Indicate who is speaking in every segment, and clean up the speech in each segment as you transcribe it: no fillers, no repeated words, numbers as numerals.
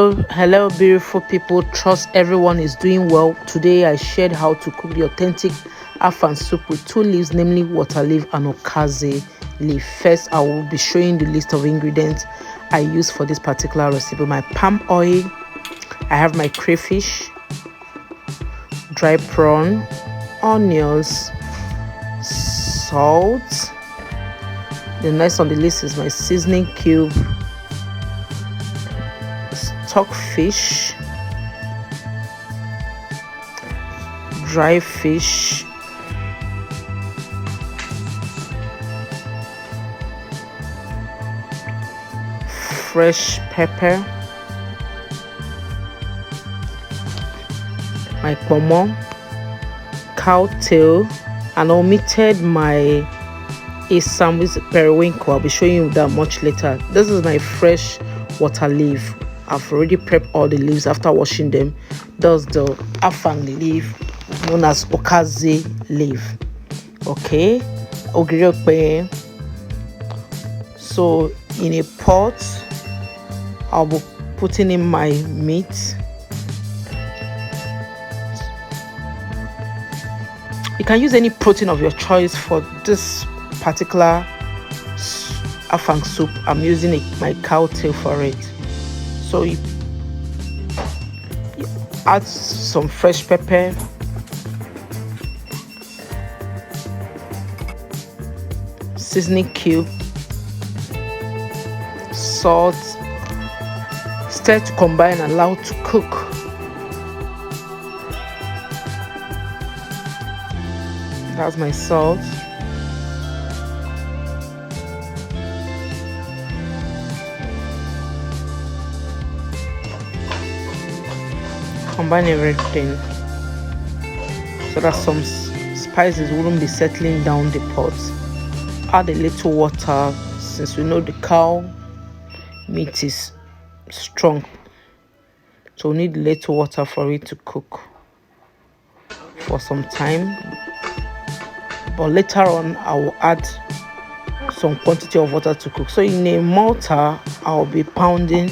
Speaker 1: Hello beautiful people, trust everyone is doing well. Today I shared how to cook the authentic Afang soup with two leaves, namely water leaf and okaze leaf. First, I will be showing the list of ingredients I use for this particular recipe. My palm oil, I have my crayfish, dry prawn, onions, salt. The next on the list is my seasoning cube, Stockfish, Dryfish, fresh pepper, my Ponmo, cow tail, and I omitted my with Periwinkle. I'll be showing you that much later. This is my fresh water leaf. I've already prepped all the leaves after washing them. That's the Afang leaf known as okaze leaf. Okay, Ogiri okpei. So in a pot, I'll be putting in my meat. You can use any protein of your choice for this particular Afang soup. I'm using my cow tail for it. So you add some fresh pepper, seasoning cube, salt, stir to combine and allow to cook. That's my salt. Combine everything so that some spices wouldn't be settling down the pot. Add a little water since we know the cow meat is strong, so we need a little water for it to cook for some time. But later on I will add some quantity of water to cook. So in a mortar I'll be pounding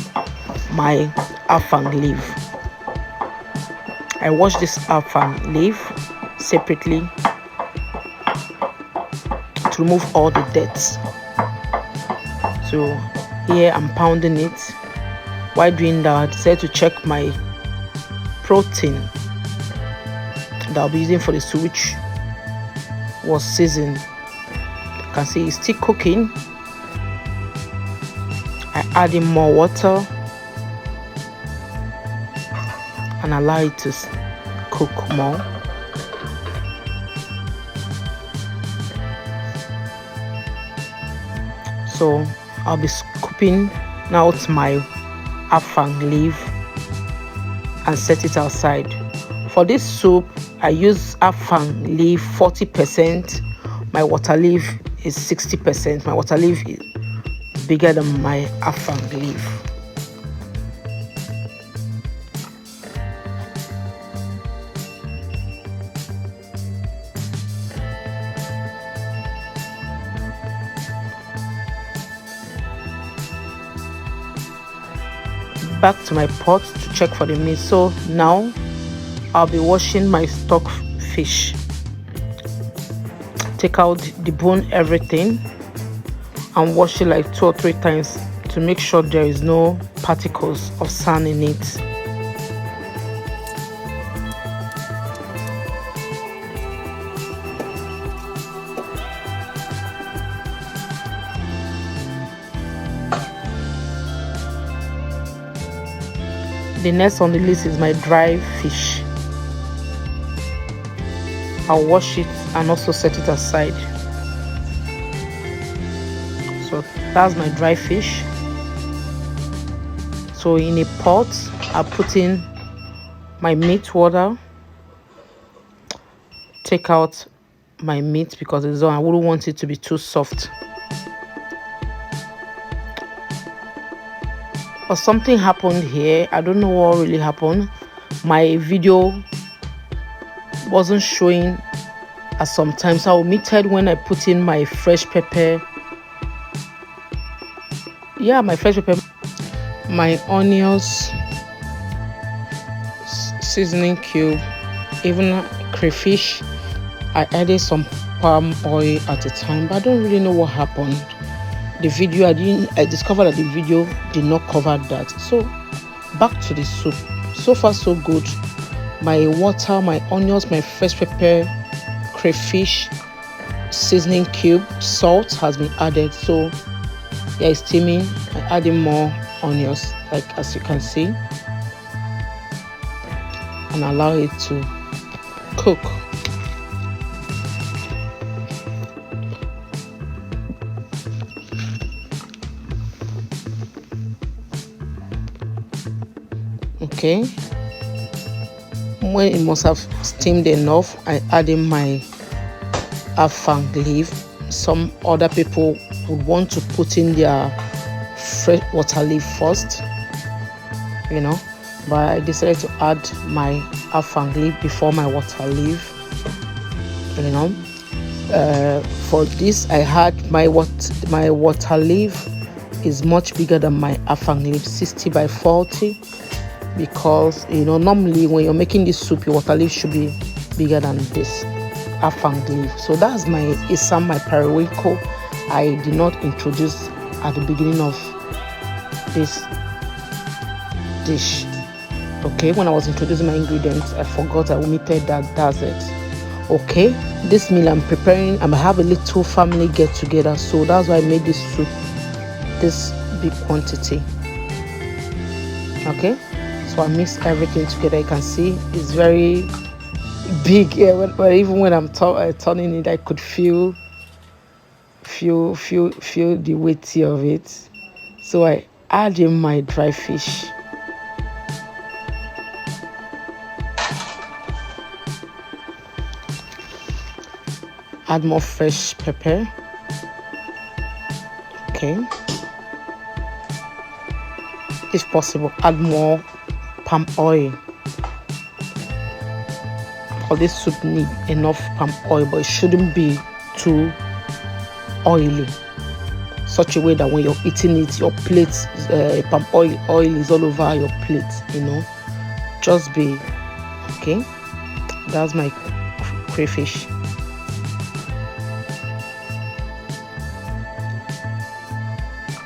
Speaker 1: my Afang leaf. I wash this Afang leaf separately to remove all the dirt. So here I'm pounding it. While doing that, I decided to check my protein that I'll be using for the soup, which was seasoned. You can see it's still cooking. I add in more water and allow it to cook more. So I'll be scooping out my Afang leaf and set it outside. For this soup I use Afang leaf 40%. My water leaf is 60%. My water leaf is bigger than my Afang leaf. Back to my pot to check for the meat. So now I'll be washing my stockfish. Take out the bone, everything, and wash it like 2 or 3 times to make sure there is no particles of sand in it. The next on the list is my dry fish. I'll wash it and also set it aside. So that's my dry fish. So in a pot I put in my meat water. Take out my meat because I wouldn't want it to be too soft. But something happened here. I don't know what really happened. My video wasn't showing at some times. I omitted when I put in my fresh pepper. My fresh pepper, my onions, seasoning cube, even crayfish. I added some palm oil at the time, but I don't really know what happened. The video I discovered that the video did not cover that. So back to the soup. So far so good. My water, my onions, my fresh pepper, crayfish, seasoning cube, salt has been added. So yeah, it's steaming. I'm adding more onions, like as you can see, and allow it to cook. Okay, when it must have steamed enough, I add in my afang leaf. Some other people would want to put in their fresh water leaf first, you know, but I decided to add my afang leaf before my water leaf, you know. For this, I had my water leaf is much bigger than my afang leaf, 60 by 40, because you know normally when you're making this soup, your water leaf should be bigger than this afang leaf. So that's my isam, my periwinkle. I did not introduce at the beginning of this dish. Okay, when I was introducing my ingredients, I forgot, I omitted that. That's it. Okay, this meal I'm preparing, I have a little family get together, so that's why I made this soup this big quantity. Okay, so I mix everything together. You can see it's very big. Yeah, but even when I'm turning it, I could feel the weight of it. So I add in my dry fish. Add more fresh pepper. Okay, if possible, add more palm oil. For this soup need enough palm oil, but it shouldn't be too oily, such a way that when you're eating it, your plate palm oil is all over your plate, you know. Just be okay. That's my crayfish.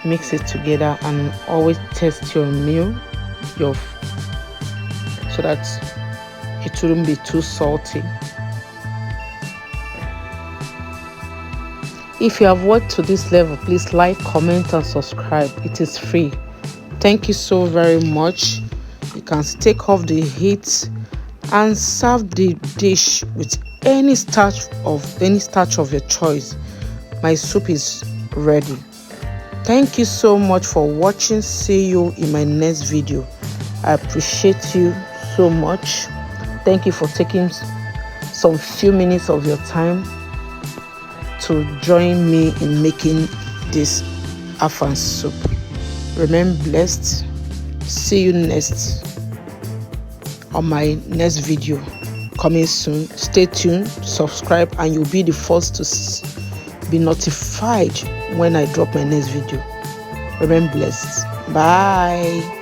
Speaker 1: Mix it together and always test your meal so that it shouldn't be too salty. If you have worked to this level, please like, comment and subscribe. It is free. Thank you so very much. You can take off the heat and serve the dish with any starch of your choice. My soup is ready. Thank you so much for watching. See you in my next video. I appreciate you so much. Thank you for taking some few minutes of your time to join me in making this Afang soup. Remain blessed. See you next on my next video coming soon. Stay tuned, subscribe, and you'll be the first to be notified when I drop my next video. Remain blessed. Bye.